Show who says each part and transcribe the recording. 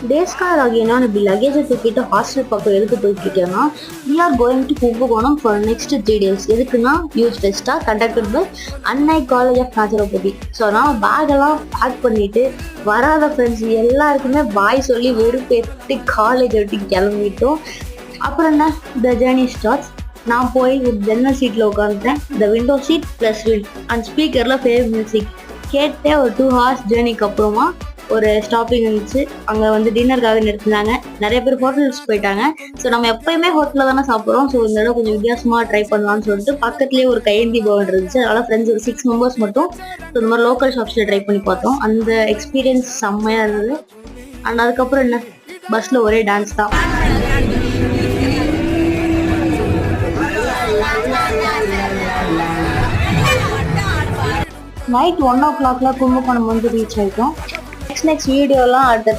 Speaker 1: டேஸ்கார் ஆகியனா இப்படி லக்கேஜை தூக்கிட்டு ஹாஸ்டல் பக்கம் எதுக்கு போயிட்டு இருக்கேன்னா we are going to Kumbakonam for next 3 days. எதுக்குன்னா யூத் ஃபெஸ்டா கண்டக்டட் பை அன்னை காலேஜ் ஆஃப் நேச்சுரோபதி. ஸோ அதனால பேக்கெல்லாம் பேக் பண்ணிட்டு வராத ஃப்ரெண்ட்ஸ் எல்லாருக்குமே பாய் சொல்லி வெறுப்பேற்றி காலேஜ் விட்டு கிளம்பிட்டோம். அப்புறம் என்ன த ஜேர்னி ஸ்டார்ட்ஸ். நான் போய் ஜன்னல் சீட்டில் உட்காந்துட்டேன். The window seat plus wind and ஸ்பீக்கரில் ஃபேவரட் மியூசிக் கேட்டே ஒரு 2 hours ஜேர்னிக்கு அப்புறமா ஒரு ஸ்டாப்பிங் இருந்துச்சு. அங்கே வந்து டின்னருக்காக நிறுத்தினாங்க. நிறைய பேர் ஹோட்டல்ஸ் போயிட்டாங்க. ஸோ நம்ம எப்பயுமே ஹோட்டலில் தானே சாப்பிட்றோம். ஸோ இந்த இடம் கொஞ்சம் வித்தியாசமாக ட்ரை பண்ணலாம்னு சொல்லிட்டு பக்கத்துலேயே ஒரு கையேந்தி பவன் இருந்துச்சு. அதனால் ஃப்ரெண்ட்ஸ் ஒரு 6 members மட்டும் ஸோ இந்த மாதிரி லோக்கல் ஷாப்ஸில் ட்ரை பண்ணி பார்த்தோம். அந்த எக்ஸ்பீரியன்ஸ் செம்மையாக இருந்தது. அண்ட் அதுக்கப்புறம் என்ன பஸ்ஸில் ஒரே டான்ஸ் தான். நைட் 1 o'clock கும்பகோணம் வந்து ரீச் ஆகிட்டோம். நெக்ஸ்ட் வீடியோலாம் அடுத்த